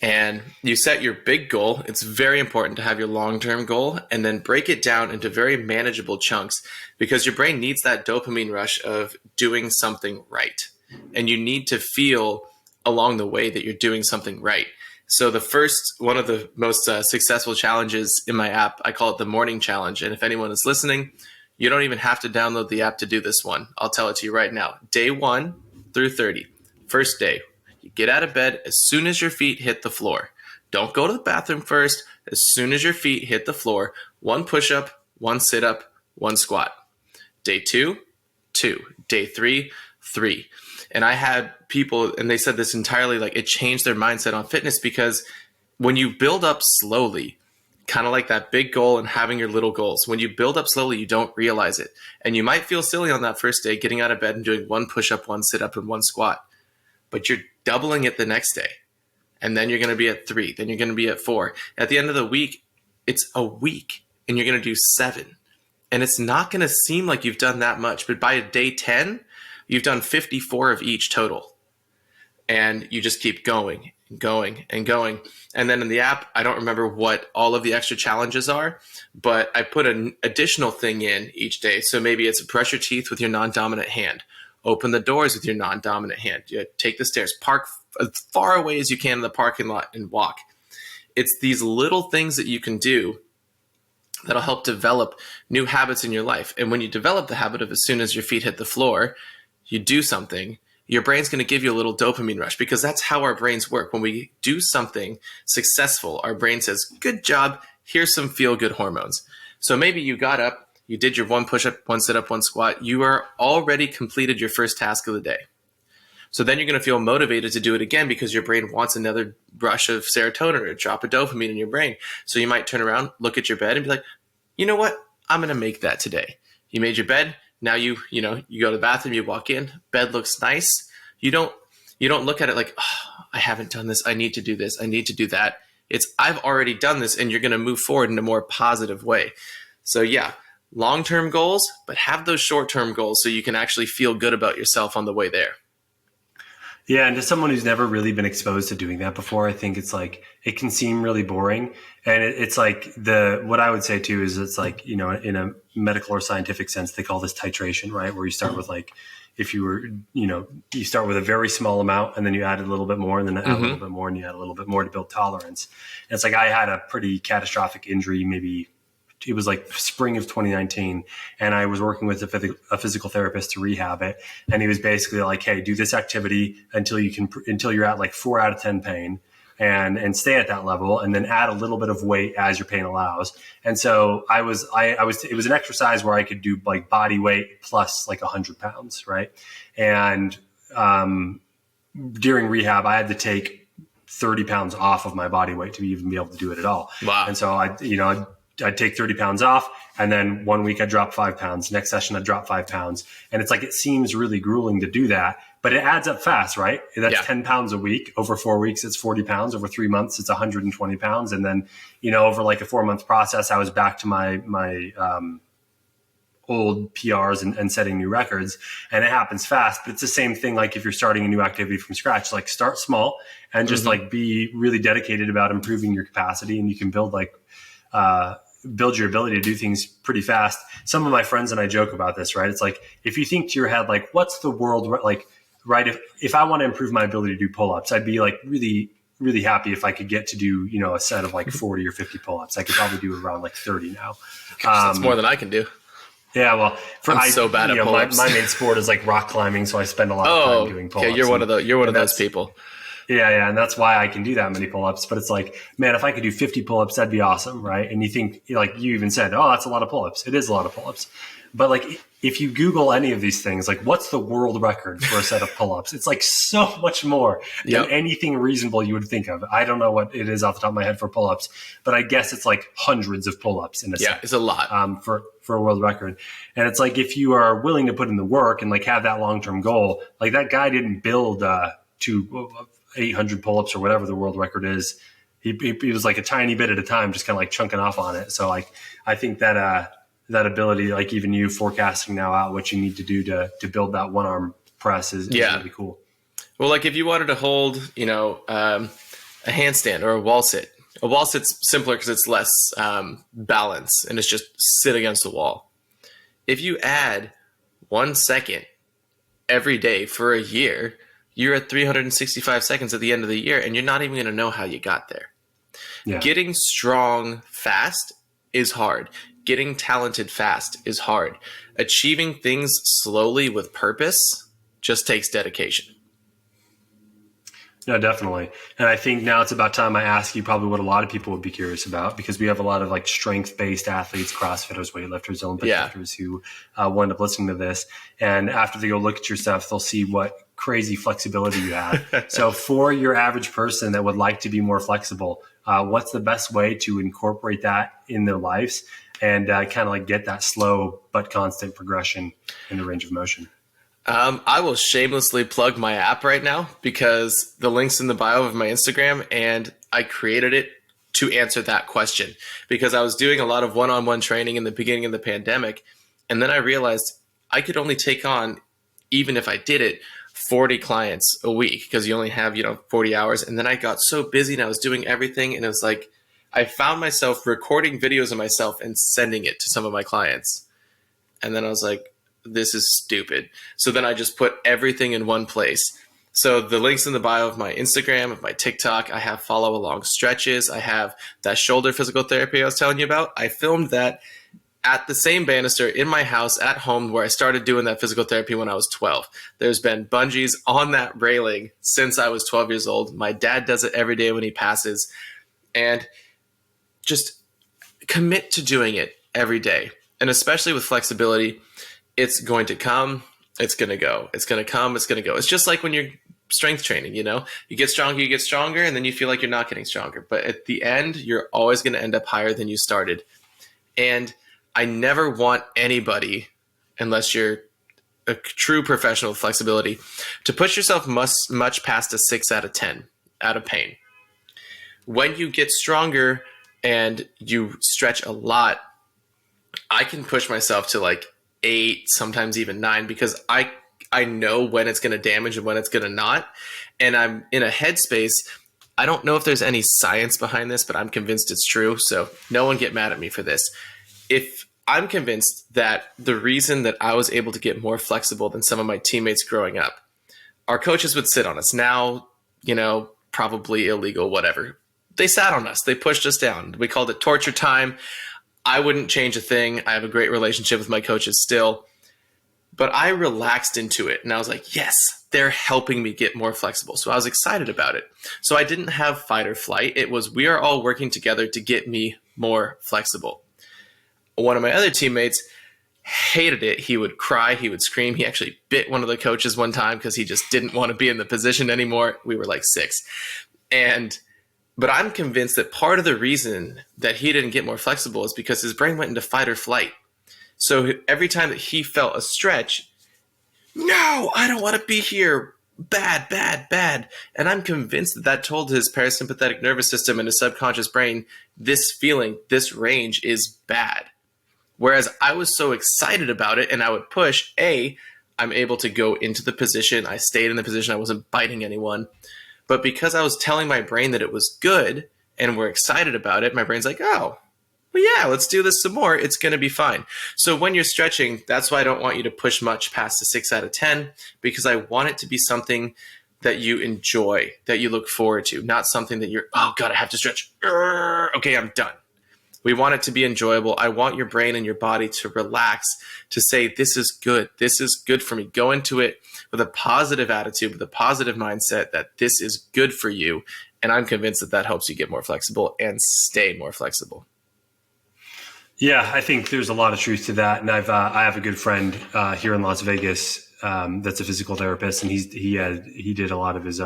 And you set your big goal. It's very important to have your long-term goal and then break it down into very manageable chunks, because your brain needs that dopamine rush of doing something right. And you need to feel along the way that you're doing something right. So one of the most successful challenges in my app, I call it the morning challenge. And if anyone is listening, you don't even have to download the app to do this one. I'll tell it to you right now. Day 1 through 30. First day. You get out of bed as soon as your feet hit the floor. Don't go to the bathroom first. As soon as your feet hit the floor, 1 push-up, 1 sit-up, 1 squat. Day 2, 2. Day 3, 3. And I had people, and they said this entirely, like it changed their mindset on fitness, because when you build up slowly, kind of like that big goal and having your little goals, when you build up slowly, you don't realize it. And you might feel silly on that first day, getting out of bed and doing 1 push-up, 1 sit-up, and 1 squat. But you're doubling it the next day. And then you're going to be at 3. Then you're going to be at 4. At the end of the week, it's a week and you're going to do 7. And it's not going to seem like you've done that much. But by day 10, you've done 54 of each total. And you just keep going and going and going. And then in the app, I don't remember what all of the extra challenges are, but I put an additional thing in each day. So maybe it's brush your teeth with your non-dominant hand. Open the doors with your non-dominant hand. You take the stairs. Park as far away as you can in the parking lot and walk. It's these little things that you can do that'll help develop new habits in your life. And when you develop the habit of as soon as your feet hit the floor, you do something, your brain's going to give you a little dopamine rush, because that's how our brains work. When we do something successful, our brain says, good job, here's some feel-good hormones. So maybe you got up, you did your 1 push-up, 1 sit-up, 1 squat. You are already completed your first task of the day. So then you're going to feel motivated to do it again, because your brain wants another rush of serotonin or a drop of dopamine in your brain. So you might turn around, look at your bed and be like, you know what? I'm going to make that today. You made your bed. Now you go to the bathroom, you walk in, bed looks nice. You don't look at it like, oh, I haven't done this. I need to do this. I need to do that. It's, I've already done this, and you're going to move forward in a more positive way. So yeah, long-term goals, but have those short-term goals so you can actually feel good about yourself on the way there.
Yeah, and to someone who's never really been exposed to doing that before, I think it's like, it can seem really boring. And it's like what I would say too is it's like, in a medical or scientific sense, they call this titration, right? Where you start with like, if you were, you start with a very small amount and then you add a little bit more and then add a little bit more and you add a little bit more to build tolerance. And it's like, I had a pretty catastrophic injury, maybe it was like spring of 2019. And I was working with a physical therapist to rehab it. And he was basically like, hey, do this activity until you're at like 4 out of 10 pain. and stay at that level, and then add a little bit of weight as your pain allows. And so it was an exercise where I could do like body weight plus like 100 pounds. Right. And, during rehab, I had to take 30 pounds off of my body weight to even be able to do it at all.
Wow.
And so I'd take 30 pounds off, and then one week I'd drop 5 pounds. Next session I'd drop 5 pounds. And it's like, it seems really grueling to do that, but it adds up fast, right? That's 10 pounds a week. Over 4 weeks, it's 40 pounds. Over 3 months, it's 120 pounds. And then, over like a 4-month process, I was back to my old PRs and setting new records, and it happens fast. But it's the same thing. Like if you're starting a new activity from scratch, like start small and just like be really dedicated about improving your capacity, and you can build your ability to do things pretty fast. Some of my friends and I joke about this, right? It's like, if you think to your head, like, what's the world like, right? If I want to improve my ability to do pull-ups, I'd be like really, really happy if I could get to do, a set of like 40 or 50 pull-ups. I could probably do around like 30 now.
Gosh, that's more than I can do.
Yeah, well,
I'm so bad at pull-ups.
My main sport is like rock climbing, so I spend a lot of time doing pull-ups.
Okay, you're one of those people.
Yeah, and that's why I can do that many pull-ups. But it's like, man, if I could do 50 pull-ups, that'd be awesome, right? And you think, like you even said, oh, that's a lot of pull-ups. It is a lot of pull-ups. But like, if you Google any of these things, like what's the world record for a set of pull-ups? It's like so much more than anything reasonable you would think of. I don't know what it is off the top of my head for pull-ups, but I guess it's like hundreds of pull-ups in a set.
Yeah, it's a lot.
For a world record. And it's like, if you are willing to put in the work and like have that long-term goal, like that guy didn't build to 800 pull-ups or whatever the world record is. He was like a tiny bit at a time, just kind of like chunking off on it. So like, I think that ability, like even you forecasting now out what you need to do to build that one arm press is really cool.
Well, like if you wanted to hold, a handstand or a wall sit sit's simpler because it's less balance and it's just sit against the wall. If you add 1 second every day for a year, you're at 365 seconds at the end of the year, and you're not even going to know how you got there. Yeah. Getting strong fast is hard. Getting talented fast is hard. Achieving things slowly with purpose just takes dedication.
No, definitely. And I think now it's about time I ask you probably what a lot of people would be curious about, because we have a lot of like strength-based athletes, CrossFitters, weightlifters, Olympic lifters who will end up listening to this. And after they go look at your stuff, they'll see what crazy flexibility you have. So for your average person that would like to be more flexible, what's the best way to incorporate that in their lives and kind of like get that slow but constant progression in the range of motion?
I will shamelessly plug my app right now because the link's in the bio of my Instagram, and I created it to answer that question because I was doing a lot of one-on-one training in the beginning of the pandemic. And then I realized I could only take on, even if I did it, 40 clients a week because you only have, 40 hours. And then I got so busy and I was doing everything. And it was like, I found myself recording videos of myself and sending it to some of my clients. And then I was like, this is stupid. So then I just put everything in one place. So the link's in the bio of my Instagram, of my TikTok. I have follow along stretches. I have that shoulder physical therapy I was telling you about. I filmed that at the same banister in my house at home where I started doing that physical therapy when I was 12. There's been bungees on that railing since I was 12 years old. My dad does it every day when he passes. And just commit to doing it every day. And especially with flexibility, it's going to come, it's going to go. It's going to come, it's going to go. It's just like when you're strength training, you get stronger, and then you feel like you're not getting stronger. But at the end, you're always going to end up higher than you started. And I never want anybody, unless you're a true professional with flexibility, to push yourself much past a 6 out of 10 out of pain. When you get stronger and you stretch a lot, I can push myself to like 8, sometimes even 9, because I know when it's going to damage and when it's going to not. And I'm in a headspace. I don't know if there's any science behind this, but I'm convinced it's true. So no one get mad at me for this. If I'm convinced that the reason that I was able to get more flexible than some of my teammates growing up, our coaches would sit on us. Now, probably illegal, whatever. They sat on us. They pushed us down. We called it torture time. I wouldn't change a thing. I have a great relationship with my coaches still. But I relaxed into it, and I was like, yes, they're helping me get more flexible. So I was excited about it. So I didn't have fight or flight. It was, we are all working together to get me more flexible. One of my other teammates hated it. He would cry, he would scream. He actually bit one of the coaches one time because he just didn't want to be in the position anymore. We were like 6. But I'm convinced that part of the reason that he didn't get more flexible is because his brain went into fight or flight. So every time that he felt a stretch, no, I don't want to be here. Bad, bad, bad. And I'm convinced that that told his parasympathetic nervous system and his subconscious brain, this feeling, this range is bad. Whereas I was so excited about it and I would push, I'm able to go into the position. I stayed in the position. I wasn't biting anyone. But because I was telling my brain that it was good and we're excited about it, my brain's like, oh, well, yeah, let's do this some more. It's going to be fine. So when you're stretching, that's why I don't want you to push much past a 6 out of 10, because I want it to be something that you enjoy, that you look forward to, not something that you're, oh, God, I have to stretch. Okay, I'm done. We want it to be enjoyable. I want your brain and your body to relax, to say, this is good. This is good for me. Go into it with a positive attitude, with a positive mindset that this is good for you. And I'm convinced that that helps you get more flexible and stay more flexible.
Yeah, I think there's a lot of truth to that. And I have a good friend here in Las Vegas that's a physical therapist, and he did a lot of his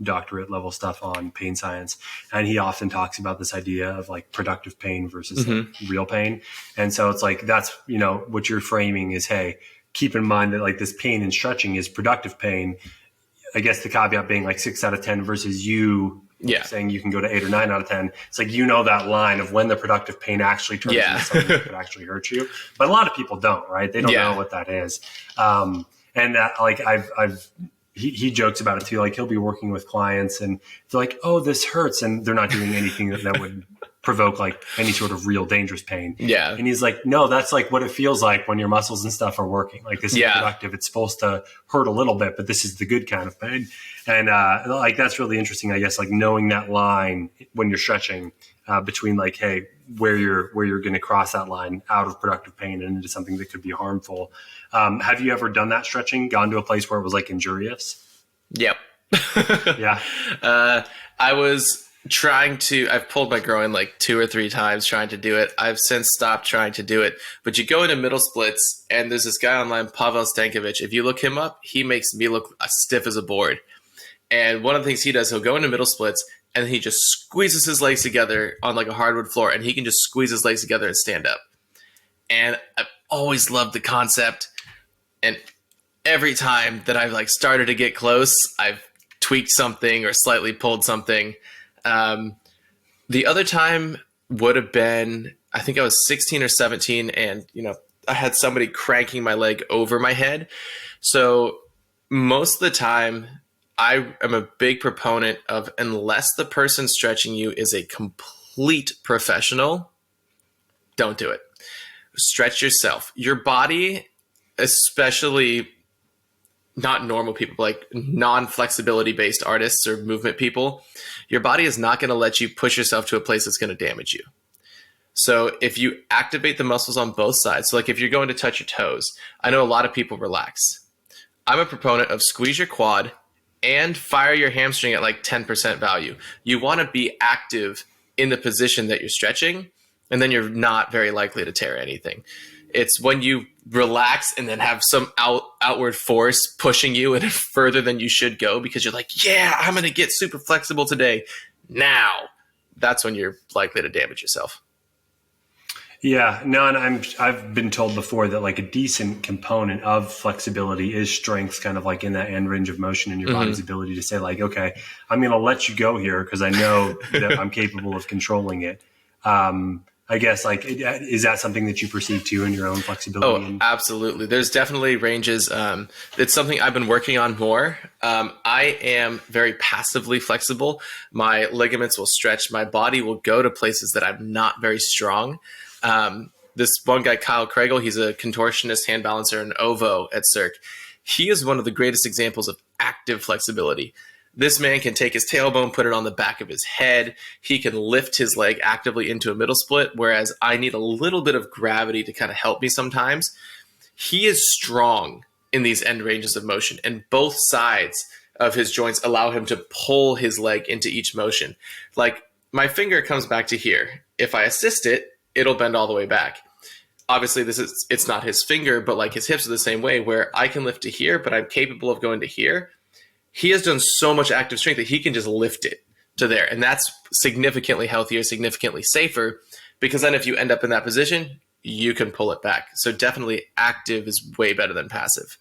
doctorate level stuff on pain science, and he often talks about this idea of like productive pain versus like real pain. And so it's like, that's, what you're framing is, hey, keep in mind that like this pain and stretching is productive pain. I guess the caveat being like 6 out of 10 versus you saying you can go to 8 or 9 out of 10. It's like, that line of when the productive pain actually turns into something that could actually hurt you. But a lot of people don't, right? They don't know what that is. And like he jokes about it too. Like he'll be working with clients and they're like, oh, this hurts. And they're not doing anything that would provoke like any sort of real dangerous pain. Yeah. And he's like, no, that's like what it feels like when your muscles and stuff are working. Like this is productive. It's supposed to hurt a little bit, but this is the good kind of pain. And like, that's really interesting, I guess, like knowing that line when you're stretching between like, hey, where you're going to cross that line out of productive pain and into something that could be harmful. Have you ever done that stretching, gone to a place where it was like injurious?
Yep.
Yeah.
I've pulled my groin like 2 or 3 times trying to do it. I've since stopped trying to do it. But you go into middle splits, and there's this guy online, Pavel Stankovic. If you look him up, he makes me look as stiff as a board. And one of the things he does, he'll go into middle splits, and he just squeezes his legs together on like a hardwood floor, and he can just squeeze his legs together and stand up. And I've always loved the concept. And every time that I've like started to get close, I've tweaked something or slightly pulled something. The other time would have been, I think I was 16 or 17, and I had somebody cranking my leg over my head. So most of the time I am a big proponent of, unless the person stretching you is a complete professional, don't do it. Stretch yourself. Your body, especially not normal people, like non-flexibility based artists or movement people, your body is not going to let you push yourself to a place that's going to damage you. So if you activate the muscles on both sides, so like if you're going to touch your toes, I know a lot of people relax. I'm a proponent of squeeze your quad and fire your hamstring at like 10% value. You want to be active in the position that you're stretching, and then you're not very likely to tear anything. It's when you relax and then have some outward force pushing you and further than you should go because you're like, yeah, I'm going to get super flexible today. Now, that's when you're likely to damage yourself.
Yeah, no, and I've been told before that like a decent component of flexibility is strength, kind of like in that end range of motion in your body's ability to say like, okay, I'm going to let you go here because I know that I'm capable of controlling it. I guess like, is that something that you perceive too in your own flexibility?
Oh, absolutely. There's definitely ranges. It's something I've been working on more. I am very passively flexible. My ligaments will stretch. My body will go to places that I'm not very strong. This one guy, Kyle Craigle, he's a contortionist, hand balancer, and OVO at Cirque. He is one of the greatest examples of active flexibility. This man can take his tailbone, put it on the back of his head. He can lift his leg actively into a middle split, whereas I need a little bit of gravity to kind of help me sometimes. He is strong in these end ranges of motion, and both sides of his joints allow him to pull his leg into each motion. Like my finger comes back to here. If I assist it, it'll bend all the way back. Obviously it's not his finger, but like his hips are the same way, where I can lift to here, but I'm capable of going to here. He has done so much active strength that he can just lift it to there. And that's significantly healthier, significantly safer, because then if you end up in that position, you can pull it back. So definitely active is way better than passive.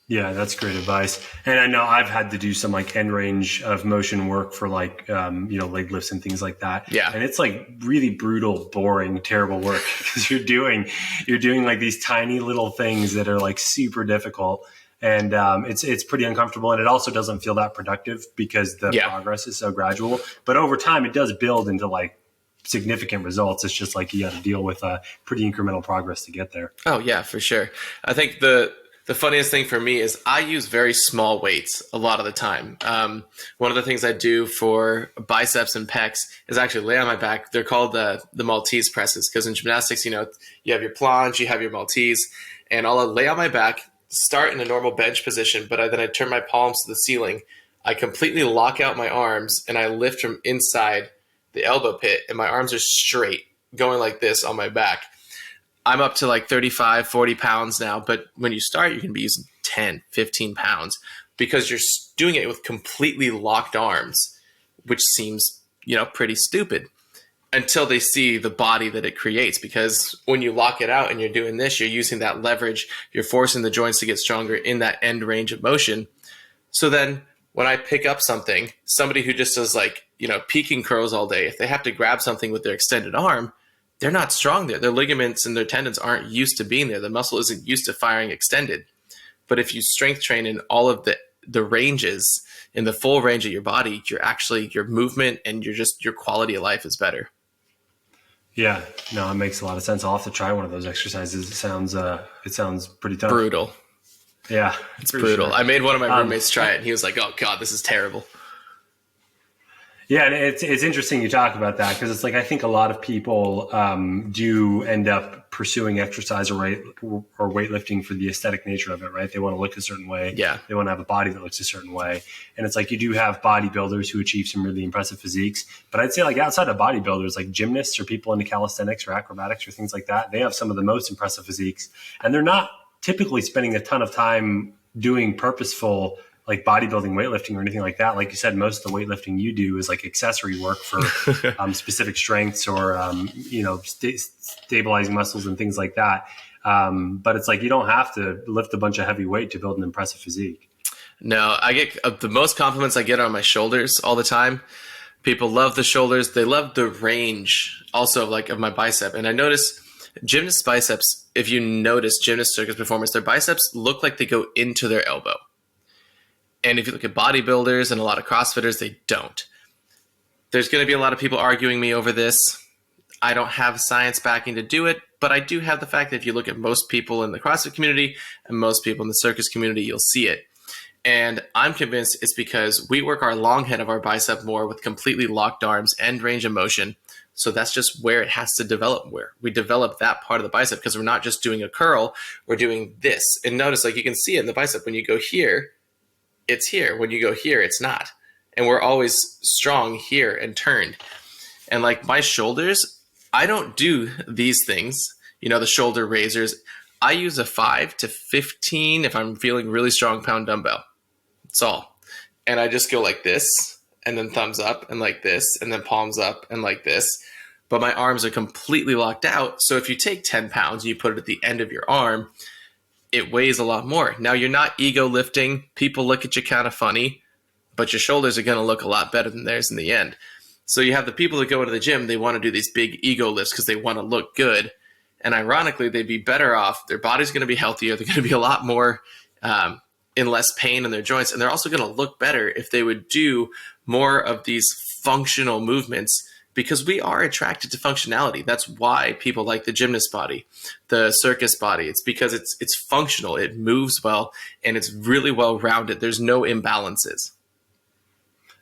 Yeah, that's great advice. And I know I've had to do some like end range of motion work for like, leg lifts and things like that.
Yeah.
And it's like really brutal, boring, terrible work because you're doing like these tiny little things that are like super difficult. And it's pretty uncomfortable. And it also doesn't feel that productive because the progress is so gradual. But over time, it does build into like significant results. It's just like you got to deal with pretty incremental progress to get there.
Oh, yeah, for sure. I think the funniest thing for me is I use very small weights a lot of the time. One of the things I do for biceps and pecs is actually lay on my back. They're called the Maltese presses, because in gymnastics, you have your planche, you have your Maltese, and I'll lay on my back, start in a normal bench position, but then I turn my palms to the ceiling. I completely lock out my arms and I lift from inside the elbow pit, and my arms are straight going like this on my back. I'm up to like 35, 40 pounds now, but when you start, you can be using 10, 15 pounds because you're doing it with completely locked arms, which seems, pretty stupid until they see the body that it creates. Because when you lock it out and you're doing this, you're using that leverage, you're forcing the joints to get stronger in that end range of motion. So then when I pick up something, somebody who just does like, peaking curls all day, if they have to grab something with their extended arm, they're not strong there. Their ligaments and their tendons aren't used to being there. The muscle isn't used to firing extended. But if you strength train in all of the ranges, in the full range of your body, your movement and your quality of life is better.
Yeah, no, it makes a lot of sense. I'll have to try one of those exercises. It sounds pretty tough.
Brutal.
Yeah,
it's brutal. Sure. I made one of my roommates try it, and he was like, "Oh God, this is terrible."
Yeah, and it's interesting you talk about that, because it's like I think a lot of people do end up pursuing exercise or weightlifting for the aesthetic nature of it, right? They want to look a certain way.
Yeah.
They want to have a body that looks a certain way. And it's like you do have bodybuilders who achieve some really impressive physiques. But I'd say like outside of bodybuilders, like gymnasts or people into calisthenics or acrobatics or things like that, they have some of the most impressive physiques. And they're not typically spending a ton of time doing purposeful like bodybuilding, weightlifting, or anything like that. Like you said, most of the weightlifting you do is like accessory work for specific strengths or, stabilizing muscles and things like that. But it's like, you don't have to lift a bunch of heavy weight to build an impressive physique.
No, I get the most compliments I get are on my shoulders all the time. People love the shoulders. They love the range also of my bicep. And I notice gymnast biceps, if you notice gymnast circus performers, their biceps look like they go into their elbow. And if you look at bodybuilders and a lot of CrossFitters, they don't. There's going to be a lot of people arguing me over this. I don't have science backing to do it, but I do have the fact that if you look at most people in the CrossFit community and most people in the circus community, you'll see it. And I'm convinced it's because we work our long head of our bicep more with completely locked arms and range of motion. So that's just where it has to develop, where we develop that part of the bicep, because we're not just doing a curl, we're doing this. And notice, like you can see it in the bicep, when you go here, it's here. When you go here, it's not. And we're always strong here and turned. And like my shoulders, I don't do these things, the shoulder raisers. I use a 5 to 15 if I'm feeling really strong pound dumbbell. That's all. And I just go like this, and then thumbs up, and like this, and then palms up, and like this. But my arms are completely locked out. So if you take 10 pounds and you put it at the end of your arm, it weighs a lot more. Now, you're not ego lifting. People look at you kind of funny, but your shoulders are going to look a lot better than theirs in the end. So you have the people that go into the gym, they want to do these big ego lifts because they want to look good. And ironically, they'd be better off. Their body's going to be healthier. They're going to be a lot more in less pain in their joints. And they're also going to look better if they would do more of these functional movements, because we are attracted to functionality. That's why people like the gymnast body, the circus body. It's because it's functional. It moves well, and it's really well rounded. There's no imbalances.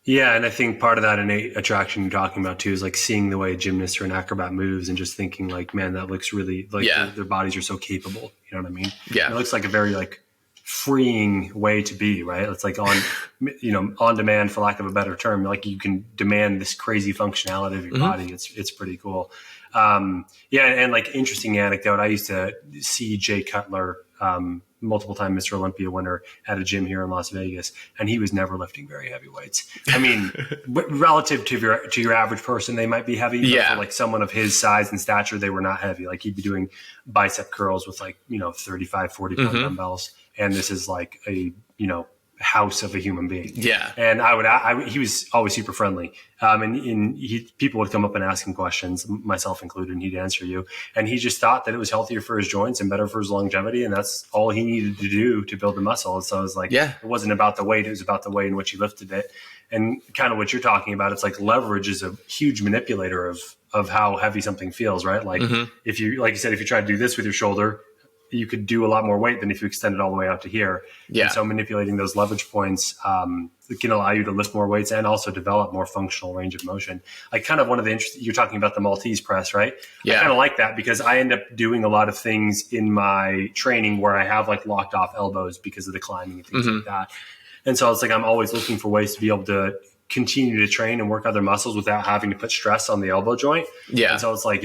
Yeah, and I think part of that innate attraction you're talking about too is like seeing the way a gymnast or an acrobat moves and just thinking like, man, that looks really like
Yeah.
their bodies are so capable. You know what I mean? And
Yeah.
it looks like a very like freeing way to be, right? It's like on demand, for lack of a better term. Like you can demand this crazy functionality of your body. It's pretty cool. Yeah, and like interesting anecdote. I used to see Jay Cutler, multiple time Mr. Olympia winner, at a gym here in Las Vegas, and he was never lifting very heavy weights. I mean, relative to your average person, they might be heavy. But for like someone of his size and stature, they were not heavy. Like he'd be doing bicep curls with like 35, 40 pound dumbbells, and this is like a house of a human being.
Yeah.
And he was always super friendly. People would come up and ask him questions, myself included, and he'd answer you. And he just thought that it was healthier for his joints and better for his longevity. And that's all he needed to do to build the muscle. And so it was like, it wasn't about the weight. It was about the way in which he lifted it. And kind of what you're talking about, it's like leverage is a huge manipulator of how heavy something feels, right? Like if you, like you said, if you try to do this with your shoulder, you could do a lot more weight than if you extend it all the way out to here.
Yeah.
And so manipulating those leverage points can allow you to lift more weights and also develop more functional range of motion. Like kind of one of the interesting, you're talking about the Maltese press, right?
Yeah.
I kind of like that because I end up doing a lot of things in my training where I have like locked off elbows because of the climbing and things like that. And so it's like I'm always looking for ways to be able to continue to train and work other muscles without having to put stress on the elbow joint.
Yeah.
And so it's like,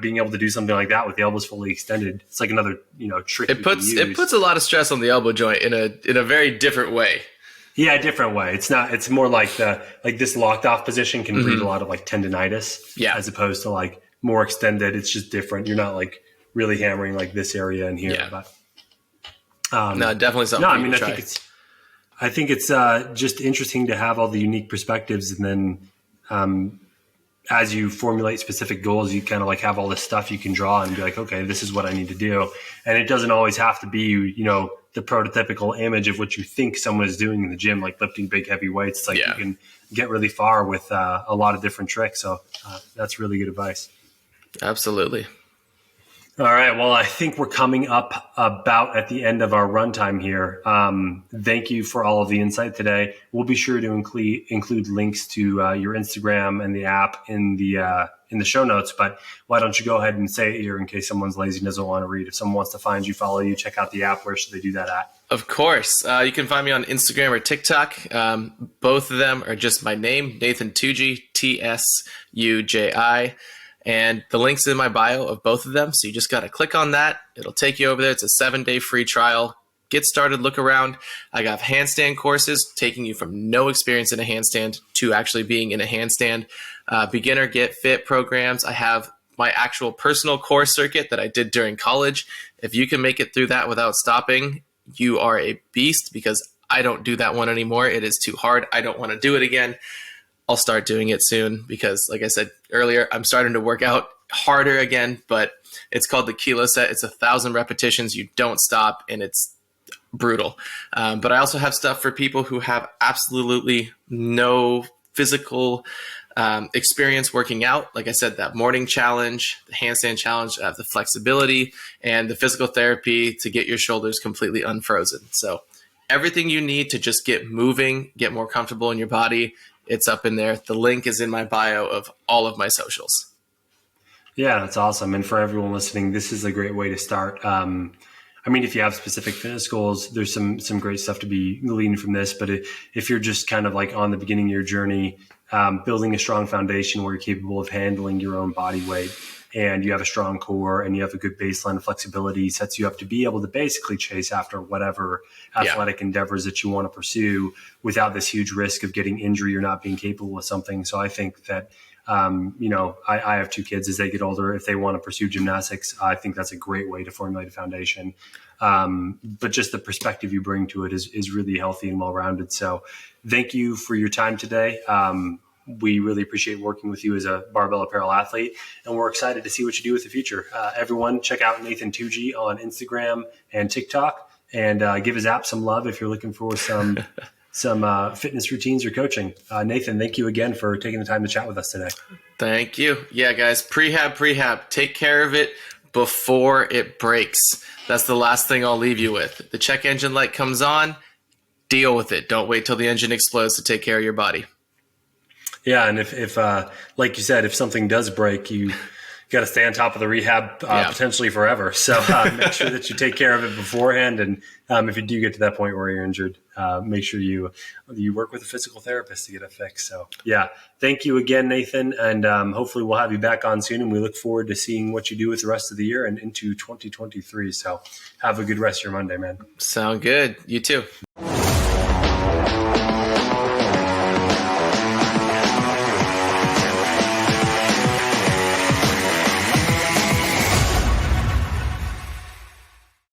being able to do something like that with the elbows fully extended, it's like another trick.
It puts a lot of stress on the elbow joint in a very different way.
Yeah, a different way. It's more like this locked off position can breed a lot of like tendinitis.
Yeah.
As opposed to like more extended. It's just different. You're not like really hammering like this area and here.
Yeah.
But
no, definitely something.
No, I mean I think it's just interesting to have all the unique perspectives, and then as you formulate specific goals, you kind of like have all this stuff you can draw and be like, okay, this is what I need to do. And it doesn't always have to be, the prototypical image of what you think someone is doing in the gym, like lifting big, heavy weights. It's like you can get really far with a lot of different tricks. So that's really good advice.
Absolutely.
All right. Well, I think we're coming up about at the end of our runtime here. Thank you for all of the insight today. We'll be sure to include links to your Instagram and the app in the show notes. But why don't you go ahead and say it here in case someone's lazy and doesn't want to read? If someone wants to find you, follow you, check out the app, where should they do that at?
Of course. You can find me on Instagram or TikTok. Both of them are just my name, Nathan Tsuji, Tsuji. And the link's in my bio of both of them. So you just got to click on that. It'll take you over there. It's a 7-day free trial. Get started, look around. I got handstand courses taking you from no experience in a handstand to actually being in a handstand. Beginner Get Fit programs. I have my actual personal core circuit that I did during college. If you can make it through that without stopping, you are a beast, because I don't do that one anymore. It is too hard. I don't want to do it again. I'll start doing it soon because, like I said earlier, I'm starting to work out harder again, but it's called the kilo set. It's 1,000 repetitions. You don't stop, and it's brutal. But I also have stuff for people who have absolutely no physical experience working out. Like I said, that morning challenge, the handstand challenge, the flexibility, and the physical therapy to get your shoulders completely unfrozen. So everything you need to just get moving, get more comfortable in your body, it's up in there. The link is in my bio of all of my socials. Yeah,
that's awesome. And for everyone listening, this is a great way to start. I mean, if you have specific fitness goals, there's some great stuff to be gleaned from this. But if you're just kind of like on the beginning of your journey, building a strong foundation where you're capable of handling your own body weight, and you have a strong core and you have a good baseline of flexibility, sets you up to be able to basically chase after whatever athletic endeavors that you want to pursue without this huge risk of getting injury or not being capable of something. So I think that, I have 2 kids. As they get older, if they want to pursue gymnastics, I think that's a great way to formulate a foundation. But just the perspective you bring to it is really healthy and well-rounded. So thank you for your time today. We really appreciate working with you as a Barbell Apparel athlete, and we're excited to see what you do with the future. Everyone, check out Nathan Tsuji on Instagram and TikTok, and give his app some love if you're looking for some fitness routines or coaching. Nathan, thank you again for taking the time to chat with us today.
Thank you. Yeah, guys, prehab. Take care of it before it breaks. That's the last thing I'll leave you with. The check engine light comes on, deal with it. Don't wait till the engine explodes to take care of your body.
Yeah, and if like you said, if something does break, you got to stay on top of the rehab potentially forever. So make sure that you take care of it beforehand. And if you do get to that point where you're injured, make sure you work with a physical therapist to get it fixed. So yeah, thank you again, Nathan. And hopefully we'll have you back on soon. And we look forward to seeing what you do with the rest of the year and into 2023. So have a good rest of your Monday, man.
Sound good. You too.